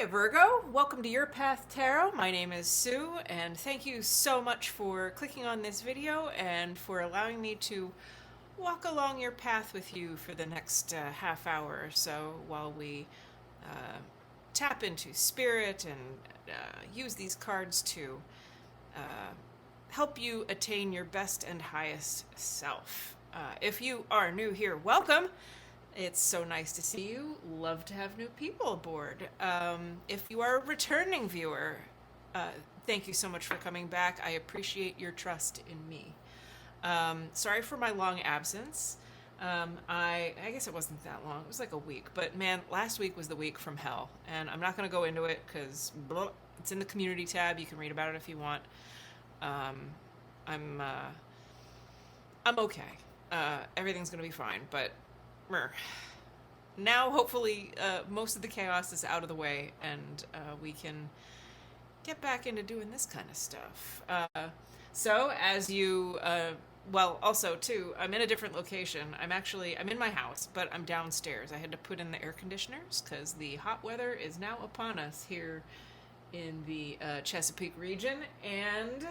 Virgo. Welcome to Your Path Tarot. My name is Sue, and thank you so much for clicking on this video and for allowing me to walk along your path with you for the next half hour or so while we uh, tap into spirit and use these cards to uh, help you attain your best and highest self. If you are new here, welcome. It's so nice to see you. Love to have new people aboard. If you are a returning viewer, uh, thank you so much for coming back. I appreciate your trust in me. Sorry for my long absence. I guess it wasn't that long. It was like a week. But man, last week was the week from hell. And I'm not going to go into it because it's in the community tab. You can read about it if you want. I'm okay. Everything's going to be fine. But now, hopefully, most of the chaos is out of the way, and we can get back into doing this kind of stuff. So, as you, also, too, I'm in a different location. I'm in my house, but I'm downstairs. I had to put in the air conditioners because the hot weather is now upon us here in the Chesapeake region, and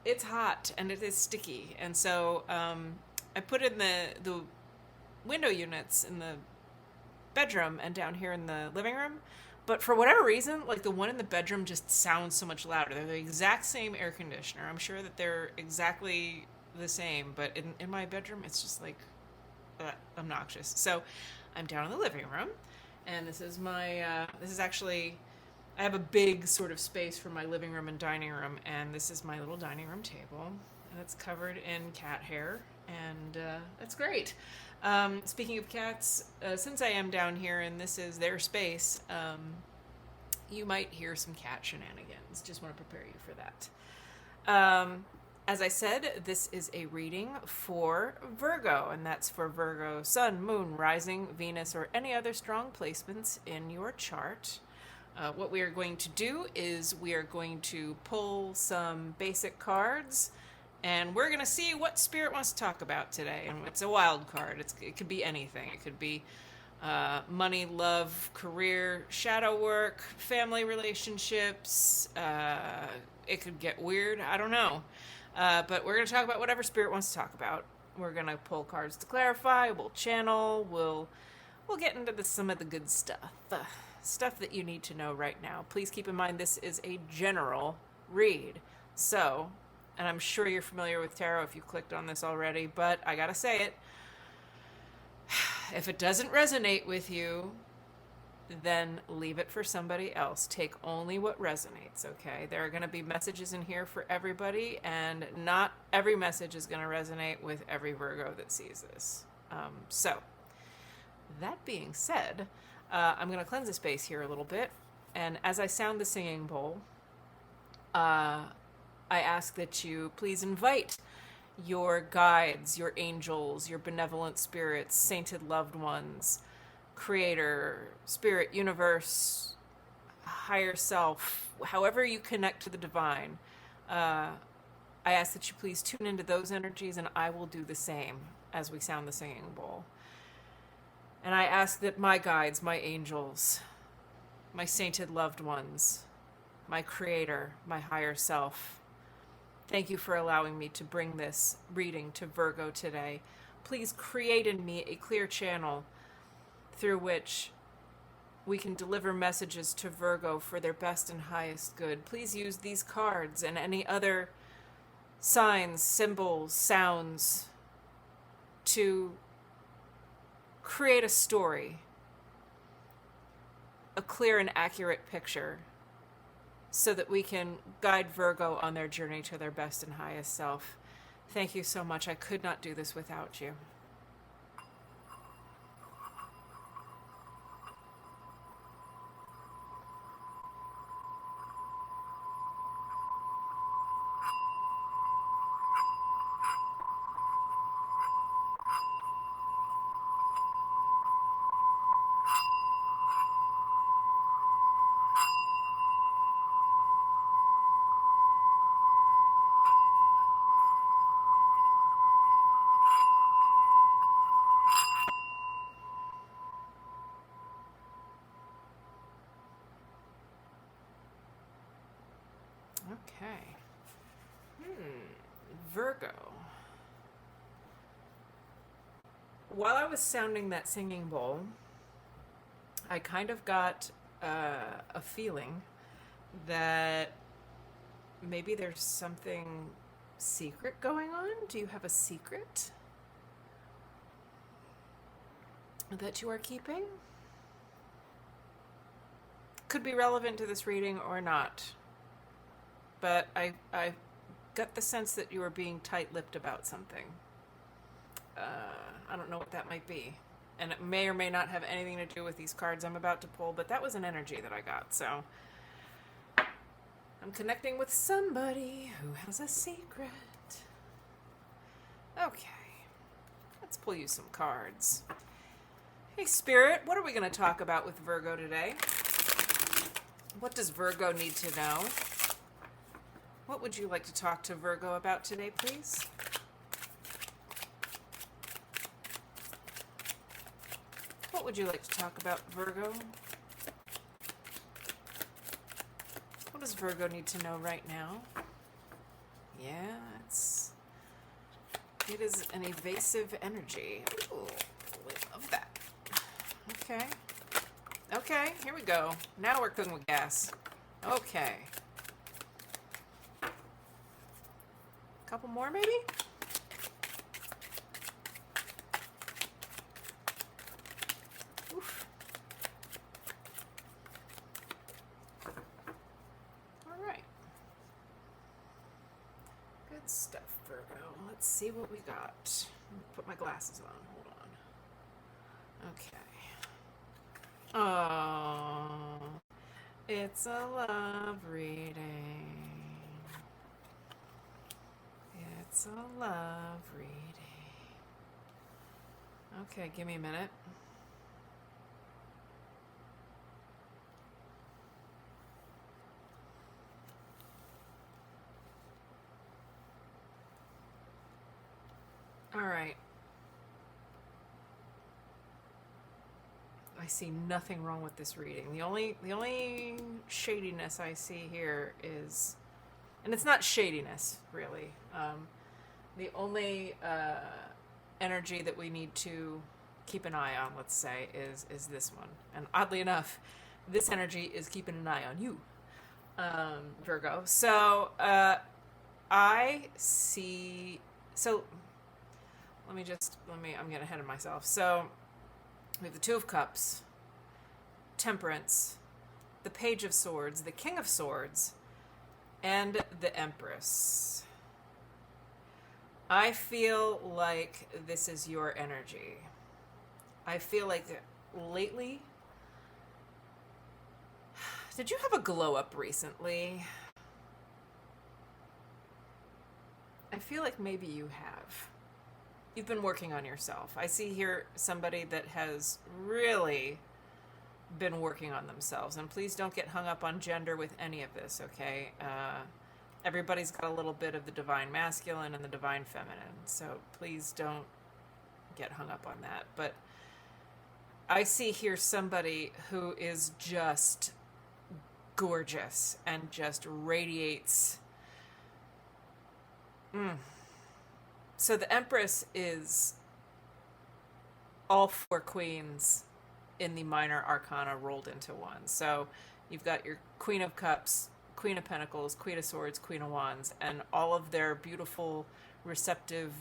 it's hot, and it is sticky, and so, I put in the window units in the bedroom and down here in the living room. But for whatever reason, like the one in the bedroom just sounds so much louder. They're the exact same air conditioner. I'm sure that they're exactly the same, but in my bedroom, it's just like obnoxious. So I'm down in the living room, and this is actually, I have a big sort of space for my living room and dining room, and this is my little dining room table, and it's covered in cat hair. And that's great. Speaking of cats, since I am down here and this is their space, you might hear some cat shenanigans. Just want to prepare you for that. As I said, this is a reading for Virgo, and that's for Virgo, Sun, Moon, Rising, Venus, or any other strong placements in your chart. What we are going to do is we are going to pull some basic cards, and we're going to see what Spirit wants to talk about today. And it's a wild card. It could be anything. It could be money, love, career, shadow work, family relationships. It could get weird. I don't know. But we're going to talk about whatever Spirit wants to talk about. We're going to pull cards to clarify. We'll channel. We'll get into some of the good stuff. Stuff that you need to know right now. Please keep in mind this is a general read. So, and I'm sure you're familiar with tarot if you clicked on this already, but I gotta say it. If it doesn't resonate with you, then leave it for somebody else. Take only what resonates, okay? There are going to be messages in here for everybody, and not every message is going to resonate with every Virgo that sees this. So, that being said, I'm going to cleanse the space here a little bit, and as I sound the singing bowl, I ask that you please invite your guides, your angels, your benevolent spirits, sainted loved ones, creator, spirit, universe, higher self, however you connect to the divine. I ask that you please tune into those energies, and I will do the same as we sound the singing bowl. And I ask that my guides, my angels, my sainted loved ones, my creator, my higher self, thank you for allowing me to bring this reading to Virgo today. Please create in me a clear channel through which we can deliver messages to Virgo for their best and highest good. Please use these cards and any other signs, symbols, sounds to create a story, a clear and accurate picture, so that we can guide Virgo on their journey to their best and highest self. Thank you so much. I could not do this without you. Okay. Virgo. While I was sounding that singing bowl, I kind of got a feeling that maybe there's something secret going on. Do you have a secret that you are keeping? Could be relevant to this reading or not. But I got the sense that you were being tight-lipped about something. I don't know what that might be. And it may or may not have anything to do with these cards I'm about to pull, but that was an energy that I got, so I'm connecting with somebody who has a secret. Okay, let's pull you some cards. Hey, Spirit, what are we going to talk about with Virgo today? What does Virgo need to know? What would you like to talk to Virgo about today, please? What would you like to talk about, Virgo? What does Virgo need to know right now? Yeah, it is an evasive energy. Ooh, we love that. Okay. Okay, here we go. Now we're cooking with gas. Okay. Couple more, maybe? Oof. All right. Good stuff, Virgo. Let's see what we got. Put my glasses on. Hold on. Okay. Oh, it's a love reading. It's a love reading. Okay, give me a minute. All right. I see nothing wrong with this reading. The only shadiness I see here is, and it's not shadiness really. The only energy that we need to keep an eye on, let's say, is this one. And oddly enough, this energy is keeping an eye on you, Virgo. So I see. So I'm getting ahead of myself. So we have the Two of Cups, Temperance, the Page of Swords, the King of Swords, and the Empress. I feel like this is your energy. I feel like lately... Did you have a glow up recently? I feel like maybe you have. You've been working on yourself. I see here somebody that has really been working on themselves. And please don't get hung up on gender with any of this, okay? Everybody's got a little bit of the divine masculine and the divine feminine. So please don't get hung up on that. But I see here somebody who is just gorgeous and just radiates. So the Empress is all four queens in the minor arcana rolled into one. So you've got your Queen of Cups, Queen of Pentacles, Queen of Swords, Queen of Wands, and all of their beautiful, receptive,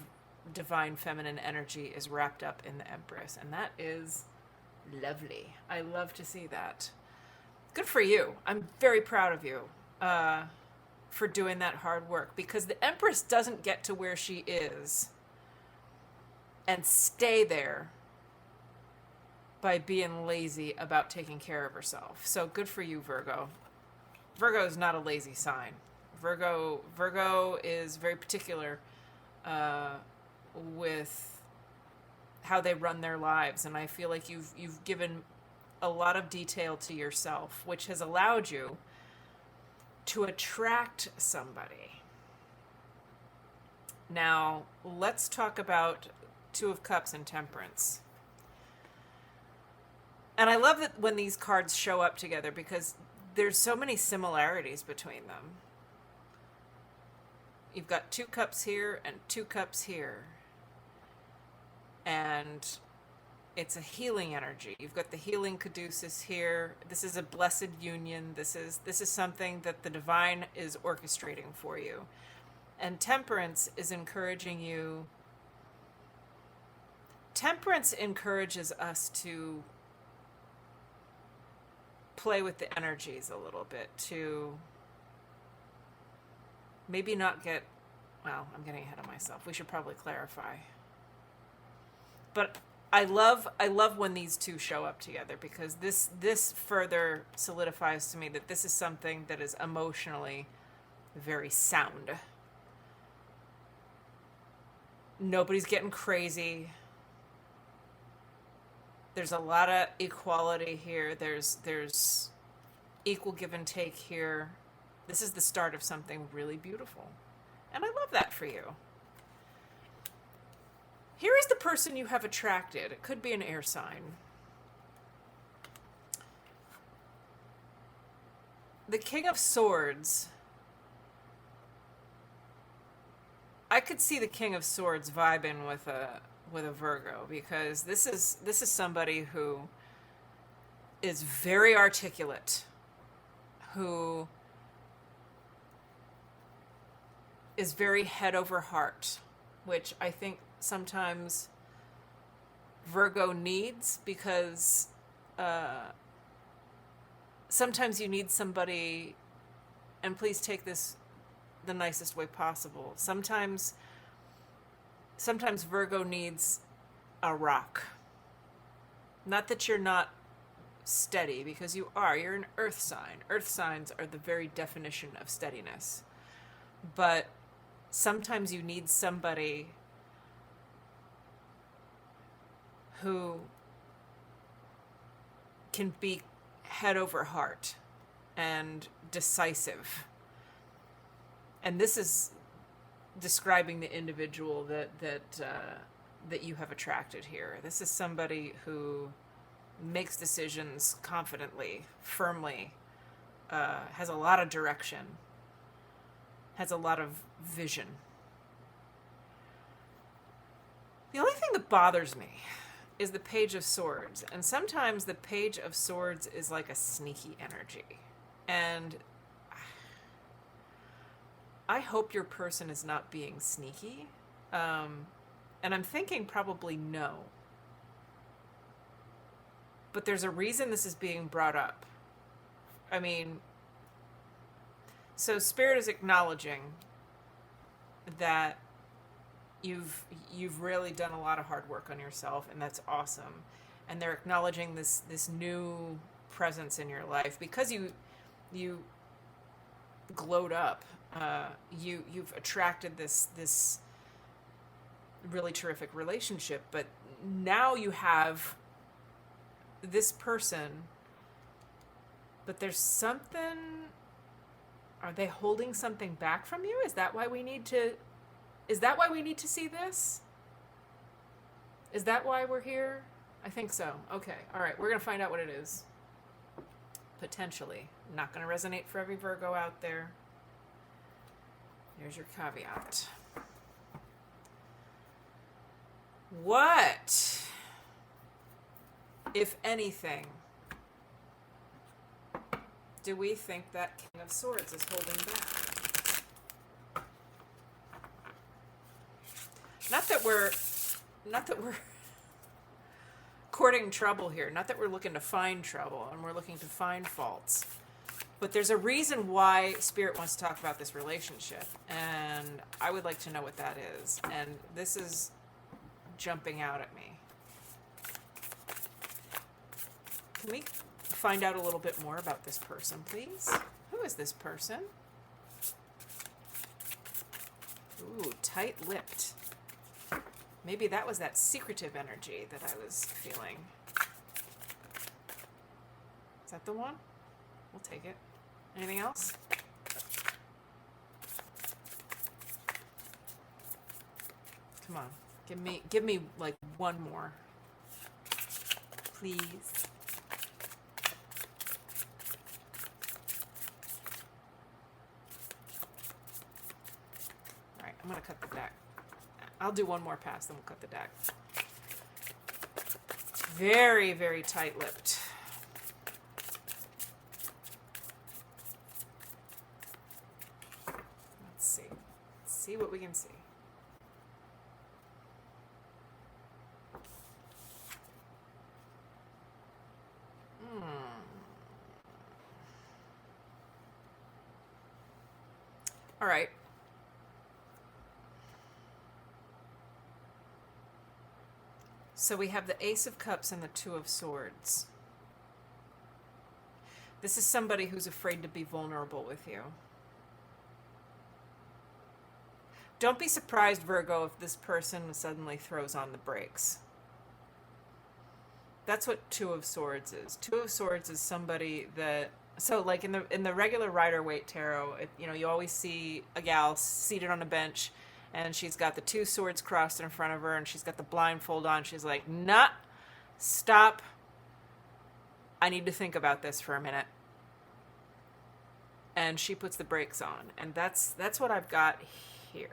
divine feminine energy is wrapped up in the Empress. And that is lovely. I love to see that. Good for you. I'm very proud of you for doing that hard work, because the Empress doesn't get to where she is and stay there by being lazy about taking care of herself. So good for you, Virgo. Virgo is not a lazy sign. Virgo is very particular with how they run their lives, and I feel like you've given a lot of detail to yourself, which has allowed you to attract somebody. Now, let's talk about Two of Cups and Temperance. And I love that when these cards show up together, because there's so many similarities between them. you've got 2 cups here and 2 cups here. And it's a healing energy. You've got the healing caduceus here. This is a blessed union. This is something that the divine is orchestrating for you. And temperance is encouraging you. Temperance encourages us to play with the energies a little bit, to maybe not get, well, I'm getting ahead of myself. We should probably clarify. But I love when these two show up together, because this further solidifies to me that this is something that is emotionally very sound. Nobody's getting crazy. There's a lot of equality here. There's equal give and take here. This is the start of something really beautiful. And I love that for you. Here is the person you have attracted. It could be an air sign. The King of Swords. I could see the King of Swords vibing with a Virgo, because this is somebody who is very articulate, who is very head over heart, which I think sometimes Virgo needs, because sometimes you need somebody, and please take this the nicest way possible. Sometimes Virgo needs a rock. Not that you're not steady, because you are. You're an earth sign. Earth signs are the very definition of steadiness. But sometimes you need somebody who can be head over heart and decisive. And this is describing the individual that you have attracted here. This is somebody who makes decisions confidently, firmly, has a lot of direction, has a lot of vision. The only thing that bothers me is the Page of Swords. And sometimes the Page of Swords is like a sneaky energy. And I hope your person is not being sneaky. And I'm thinking probably no. But there's a reason this is being brought up. I mean, so Spirit is acknowledging that you've really done a lot of hard work on yourself, and that's awesome. And they're acknowledging this new presence in your life, because you glowed up. You've attracted this really terrific relationship, but now you have this person, but there's something. Are they holding something back from you? Is that why we need to see this? Is that why we're here? I think so. Okay. All right. We're going to find out what it is. Potentially. Not going to resonate for every Virgo out there. Here's your caveat. What, if anything, do we think that King of Swords is holding back? Not that we're courting trouble here. Not that we're looking to find trouble and we're looking to find faults. But there's a reason why Spirit wants to talk about this relationship, and I would like to know what that is. And this is jumping out at me. Can we find out a little bit more about this person, please? Who is this person? Ooh, tight-lipped. Maybe that was that secretive energy that I was feeling. Is that the one? We'll take it. Anything else? Come on. Give me like one more. Please. I'm going to cut the deck. I'll do one more pass, then we'll cut the deck. Very, very tight-lipped. Let's see. Let's see what we can see. All right. So we have the Ace of Cups and the Two of Swords. This is somebody who's afraid to be vulnerable with you. Don't be surprised, Virgo, if this person suddenly throws on the brakes. That's what Two of Swords is. Two of Swords is somebody that, so like in the regular Rider-Waite tarot, you always see a gal seated on a bench, and she's got the two swords crossed in front of her, and she's got the blindfold on. She's like, nah, stop. I need to think about this for a minute. And she puts the brakes on. And that's what I've got here.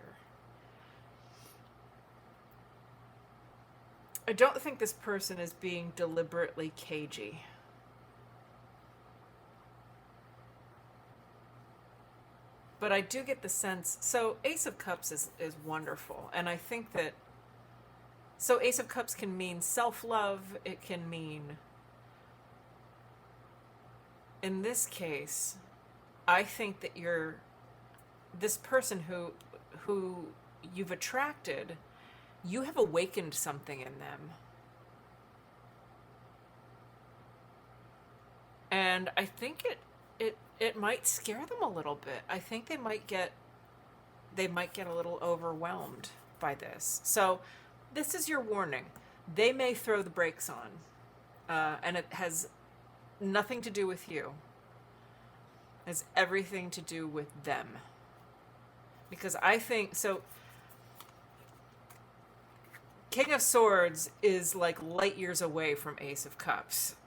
I don't think this person is being deliberately cagey. But I do get the sense, so Ace of Cups is wonderful. And I think that, so Ace of Cups can mean self-love. It can mean, in this case, I think that this person who you've attracted, you have awakened something in them. And I think it might scare them a little bit. I think they might get a little overwhelmed by this. So this is your warning. They may throw the brakes on. And it has nothing to do with you. It has everything to do with them. Because I think, so King of Swords is like light years away from Ace of Cups.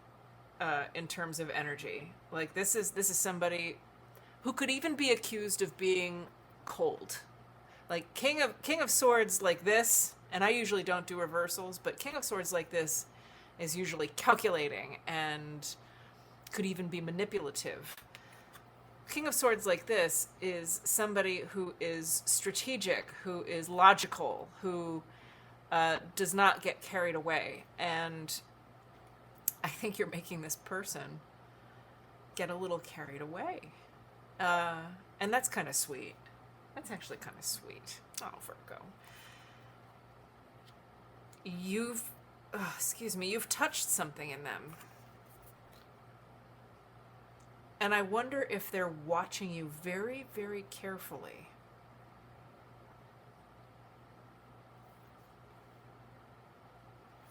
In terms of energy, like this is somebody who could even be accused of being cold. Like King of Swords like this, and I usually don't do reversals, but King of Swords like this is usually calculating and could even be manipulative. King of Swords like this is somebody who is strategic, who is logical, who does not get carried away. And I think you're making this person get a little carried away. And that's kind of sweet. That's actually kind of sweet. Oh, Virgo. You've touched something in them. And I wonder if they're watching you very, very carefully.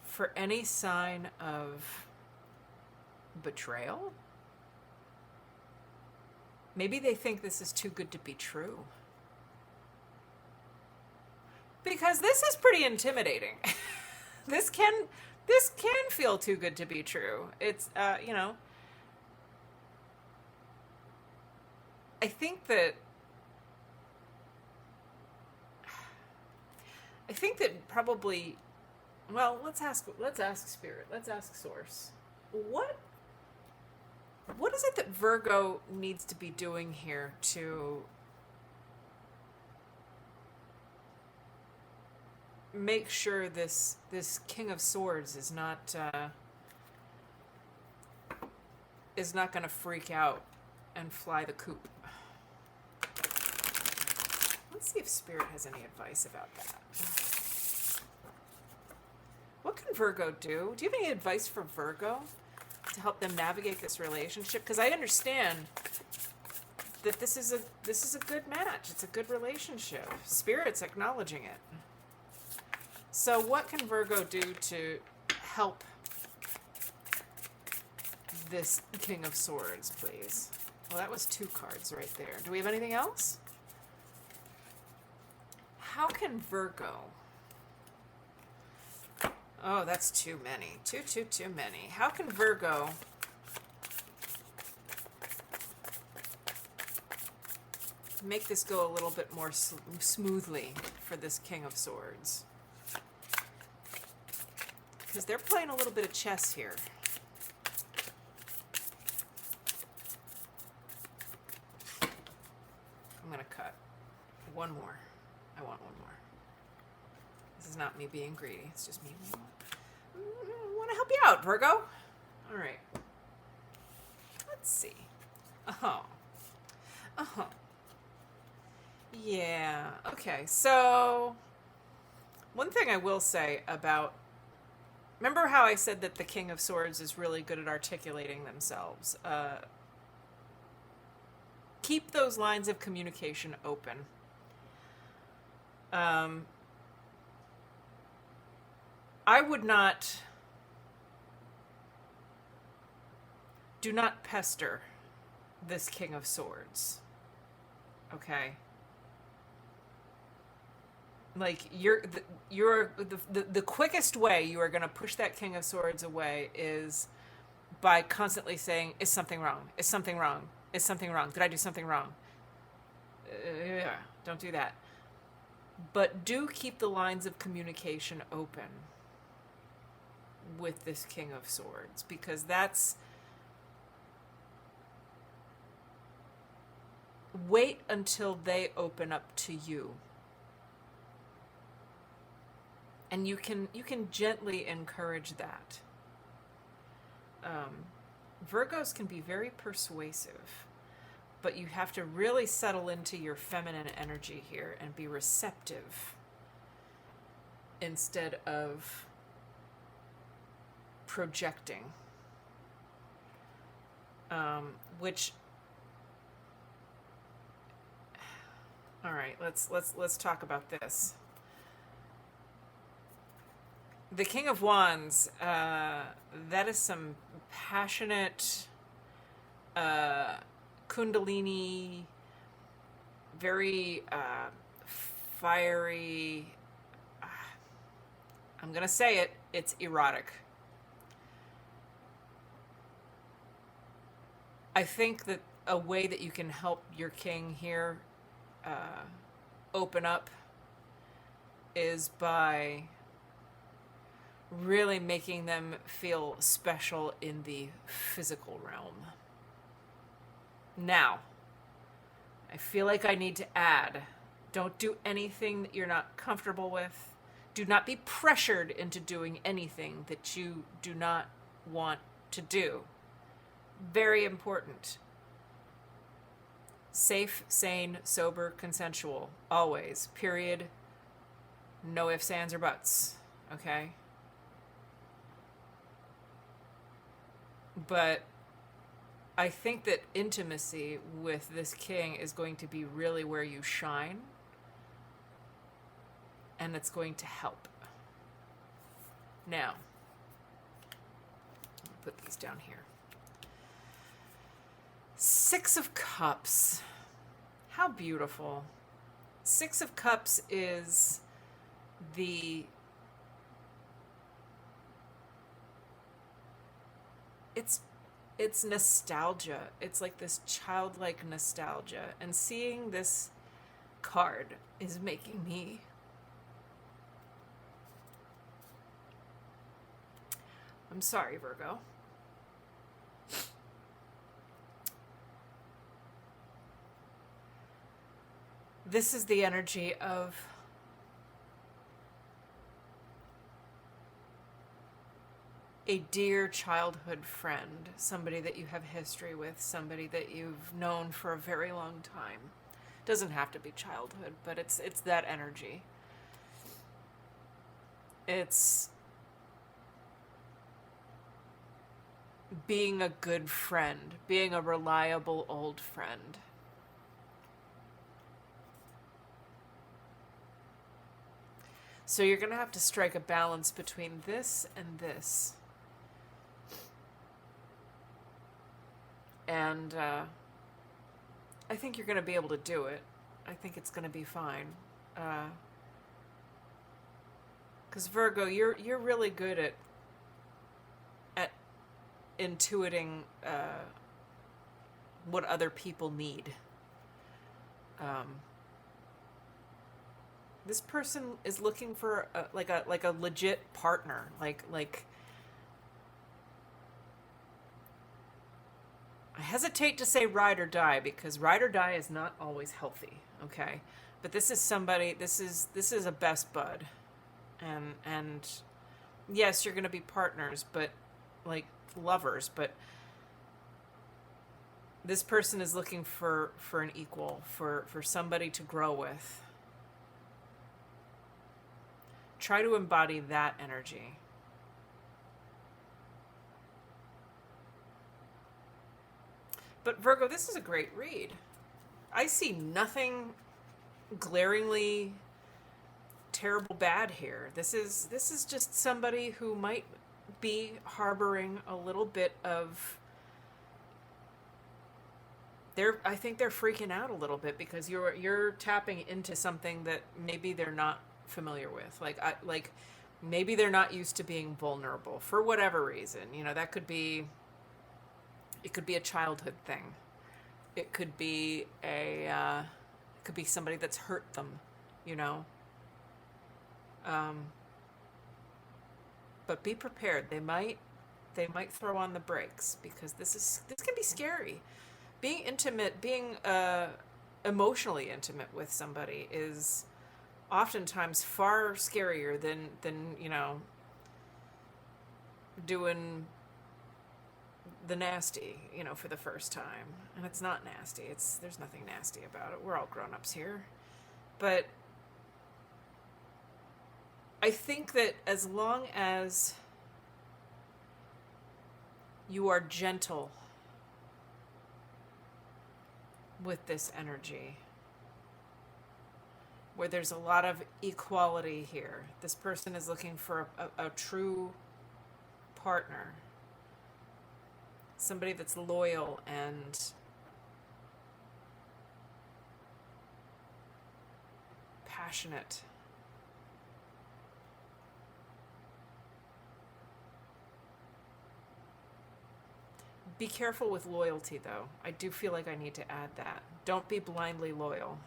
For any sign of betrayal? Maybe they think this is too good to be true. Because this is pretty intimidating. This can feel too good to be true. It's I think that probably, well, let's ask Spirit. Let's ask Source. What is it that Virgo needs to be doing here to make sure this King of Swords is not going to freak out and fly the coop? Let's see if Spirit has any advice about that. What can Virgo do? Do you have any advice for Virgo to help them navigate this relationship? Because I understand that this is a good match. It's a good relationship. Spirit's acknowledging it. So what can Virgo do to help this King of Swords, please? Well, that was 2 cards right there. Do we have anything else? How can Virgo... Oh, that's too many. Too many. How can Virgo make this go a little bit more smoothly for this King of Swords. Because they're playing a little bit of chess here. I'm going to cut one more. I want one more. This is not me being greedy. It's just me. I want to help you out, Virgo. All right. Let's see. Uh-huh. Uh-huh. Yeah. Okay. So, one thing I will say about... Remember how I said that the King of Swords is really good at articulating themselves? Keep those lines of communication open. I would not... Do not pester this King of Swords. Okay? Like, the quickest way you are going to push that King of Swords away is by constantly saying, is something wrong? Is something wrong? Is something wrong? Did I do something wrong? Yeah, don't do that. But do keep the lines of communication open with this King of Swords, because that's... Wait until they open up to you. And you can gently encourage that. Virgos can be very persuasive, but you have to really settle into your feminine energy here and be receptive instead of projecting. Which... All right, let's talk about this. The King of Wands, that is some passionate, kundalini, very fiery, I'm going to say it, it's erotic. I think that a way that you can help your king here open up is by really making them feel special in the physical realm. Now, I feel like I need to add, don't do anything that you're not comfortable with. Do not be pressured into doing anything that you do not want to do. Very important. Safe, sane, sober, consensual. Always. Period. No ifs, ands, or buts. Okay? But I think that intimacy with this king is going to be really where you shine. And it's going to help. Now, I'll put these down here. Six of Cups. How beautiful. Six of Cups is the... It's nostalgia. It's like this childlike nostalgia. And seeing this card is making me... I'm sorry, Virgo. This is the energy of a dear childhood friend, somebody that you have history with, somebody that you've known for a very long time. Doesn't have to be childhood, but it's that energy. It's being a good friend, being a reliable old friend. So you're going to have to strike a balance between this and this. And I think you're going to be able to do it. I think it's going to be fine. Because Virgo, you're really good at intuiting what other people need. Um, this person is looking for like a legit partner. Like I hesitate to say ride or die because ride or die is not always healthy. Okay, but this is somebody. This is a best bud, and yes, you're going to be partners, but like lovers. But this person is looking for an equal, for somebody to grow with. Try to embody that energy. But Virgo, this is a great read. I see nothing glaringly terrible bad here. This is just somebody who might be harboring a little bit of I think they're freaking out a little bit because you're tapping into something that maybe they're not familiar with. Like maybe they're not used to being vulnerable for whatever reason. That could be it could be a childhood thing. It could be it could be somebody that's hurt them, you know. Um, but be prepared. They might throw on the brakes because this can be scary. Being intimate, being emotionally intimate with somebody is oftentimes far scarier than doing the nasty, for the first time. And it's not nasty. There's nothing nasty about it. We're all grown-ups here. But I think that as long as you are gentle with this energy, where there's a lot of equality here, this person is looking for a true partner, somebody that's loyal and passionate. Be careful with loyalty, though. I do feel like I need to add that. Don't be blindly loyal.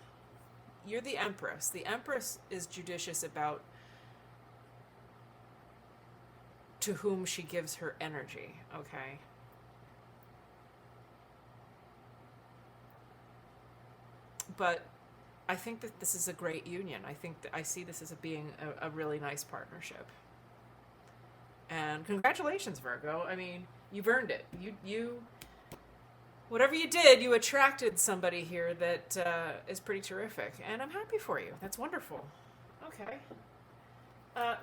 You're the Empress. The Empress is judicious about to whom she gives her energy, okay? But I think that this is a great union. I think that I see this as being a really nice partnership. And congratulations, Virgo. I mean, you've earned it. You whatever you did, you attracted somebody here that is pretty terrific. And I'm happy for you. That's wonderful. Okay.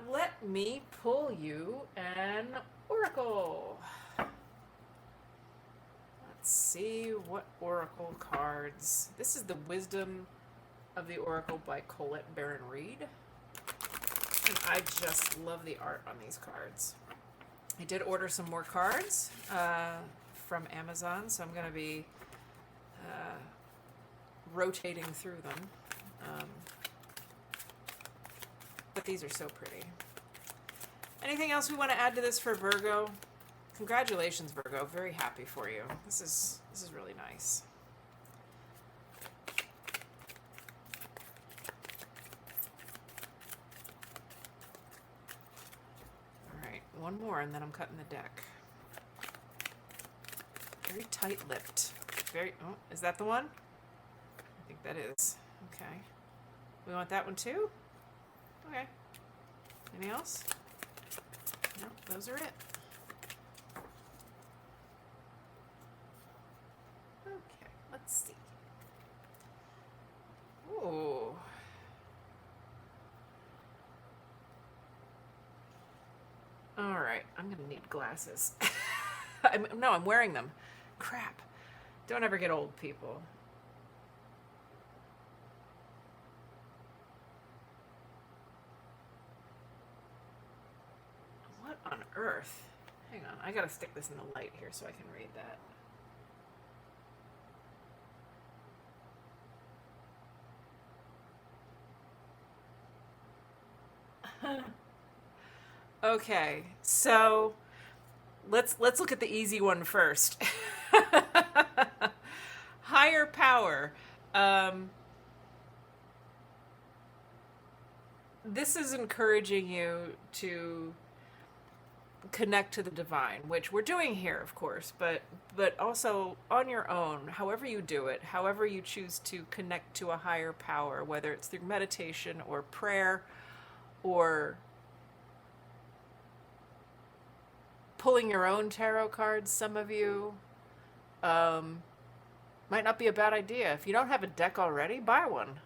Let me pull you an oracle. Let's see what oracle cards. This is the Wisdom of the Oracle by Colette Baron Reed. And I just love the art on these cards. I did order some more cards from Amazon, so I'm going to be rotating through them. But these are so pretty. Anything else we want to add to this for Virgo? Congratulations, Virgo. Very happy for you. This is really nice. All right, one more, and then I'm cutting the deck. Very tight-lipped. Oh, is that the one? I think that is. Okay. We want that one too? Okay. Anything else? No, those are it. Okay, let's see. Ooh. All right, I'm gonna need glasses. I'm wearing them. Crap. Don't ever get old, people. What on earth? Hang on, I gotta stick this in the light here so I can read that. Okay, so let's look at the easy one first. Higher power. this is encouraging you to connect to the divine, which we're doing here, of course, but also on your own, however you do it, however you choose to connect to a higher power, whether it's through meditation or prayer or pulling your own tarot cards. Some of you um, might not be a bad idea. If you don't have a deck already, buy one.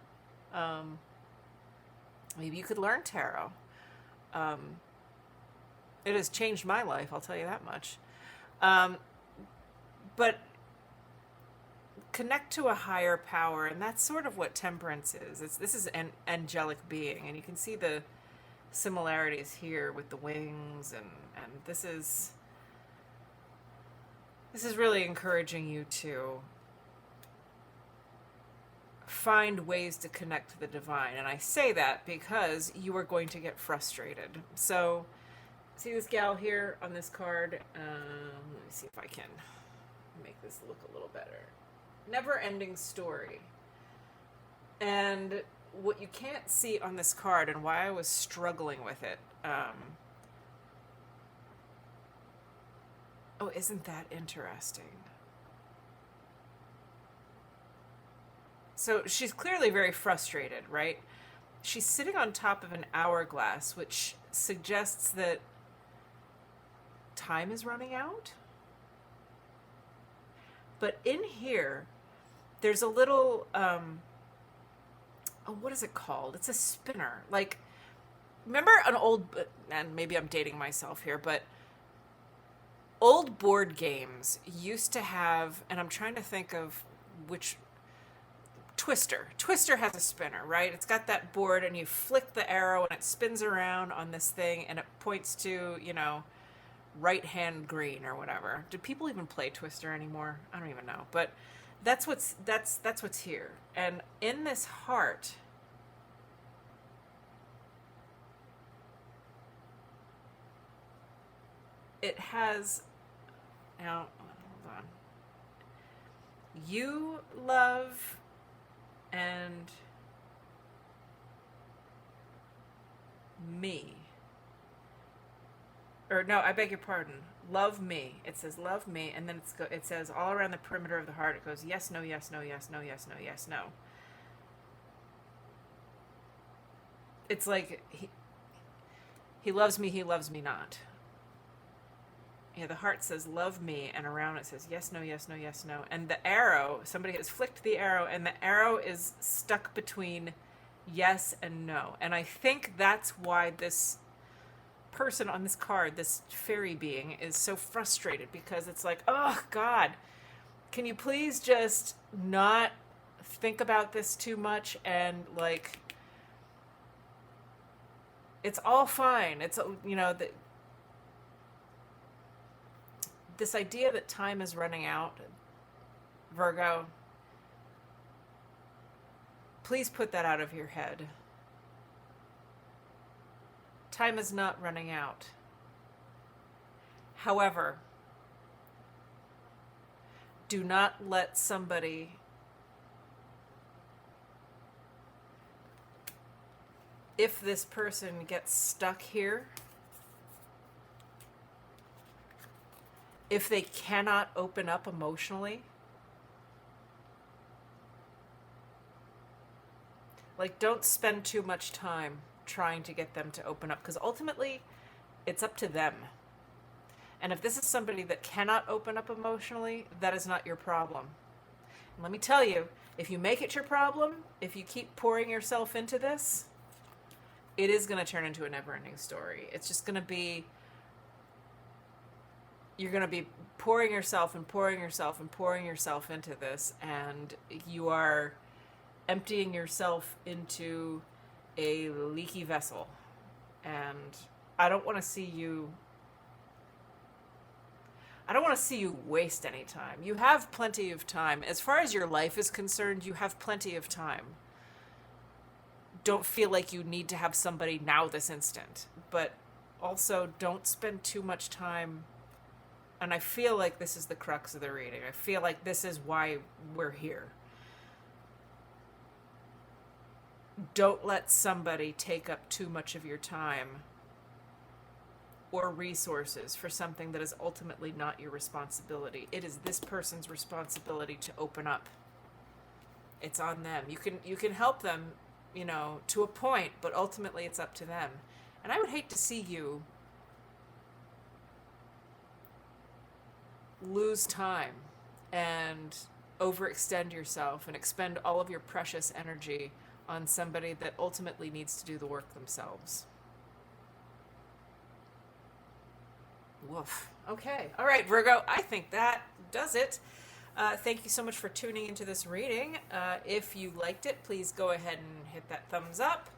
Um, Maybe you could learn tarot. Um, it has changed my life, I'll tell you that much. Um, but connect to a higher power, and that's sort of what temperance is. This is an angelic being, and you can see the similarities here with the wings, and this is really encouraging you to find ways to connect to the divine. And I say that because you are going to get frustrated. So, see this gal here on this card? Let me see if I can make this look a little better. Never ending story. And what you can't see on this card, and why I was struggling with it, oh, isn't that interesting? So she's clearly very frustrated, right? She's sitting on top of an hourglass, which suggests that time is running out. But in here, there's a little, oh, what is it called? It's a spinner. Like, remember an old, and maybe I'm dating myself here, but old board games used to have, and I'm trying to think of which, Twister. Twister has a spinner, right? It's got that board, and you flick the arrow, and it spins around on this thing, and it points to, right hand green or whatever. Do people even play Twister anymore? I don't even know. But that's what's here. And in this heart, it has, now hold on. You love and me. Or no, I beg your pardon. Love me. It says love me, and then it says all around the perimeter of the heart. It goes yes, no, yes, no, yes, no, yes, no, yes, no. It's like he loves me. He loves me not. Yeah, the heart says love me, and around it says yes, no, yes, no, yes, no. And the arrow, somebody has flicked the arrow, and the arrow is stuck between yes and no. And I think that's why this person on this card, this fairy being, is so frustrated, because it's like, oh God, can you please just not think about this too much, and like, it's all fine. It's, this idea that time is running out, Virgo, please put that out of your head. Time is not running out. However, do not let somebody if this person gets stuck here, if they cannot open up emotionally, like, don't spend too much time trying to get them to open up, because ultimately it's up to them. And if this is somebody that cannot open up emotionally, that is not your problem. And let me tell you, if you make it your problem, if you keep pouring yourself into this, it is going to turn into a never-ending story. It's just going to be, you're going to be pouring yourself and pouring yourself and pouring yourself into this, and you are emptying yourself into a leaky vessel. And I don't want to see you waste any time. You have plenty of time. As far as your life is concerned, you have plenty of time. Don't feel like you need to have somebody now this instant, but also don't spend too much time. And I feel like this is the crux of the reading. I feel like this is why we're here. don't let somebody take up too much of your time or resources for something that is ultimately not your responsibility. It is this person's responsibility to open up. It's on them. You can help them, to a point, but ultimately it's up to them. And I would hate to see you lose time and overextend yourself and expend all of your precious energy on somebody that ultimately needs to do the work themselves. Woof. Okay. All right, Virgo, I think that does it. Thank you so much for tuning into this reading. If you liked it, please go ahead and hit that thumbs up.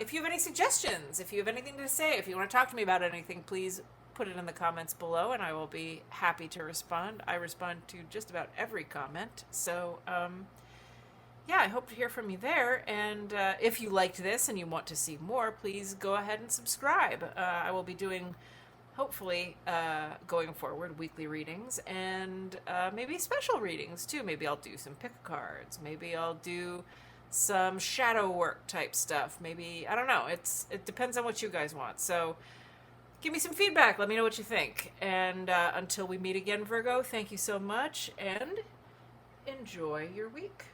If you have any suggestions, if you have anything to say, if you want to talk to me about anything, please put it in the comments below and I will be happy to respond. I respond to just about every comment. So, yeah, I hope to hear from you there. And if you liked this and you want to see more, please go ahead and subscribe. I will be doing, hopefully, going forward, weekly readings and maybe special readings too. Maybe I'll do some pick cards. Maybe I'll do some shadow work type stuff. Maybe, I don't know. It depends on what you guys want. So give me some feedback. Let me know what you think. And until we meet again, Virgo, thank you so much and enjoy your week.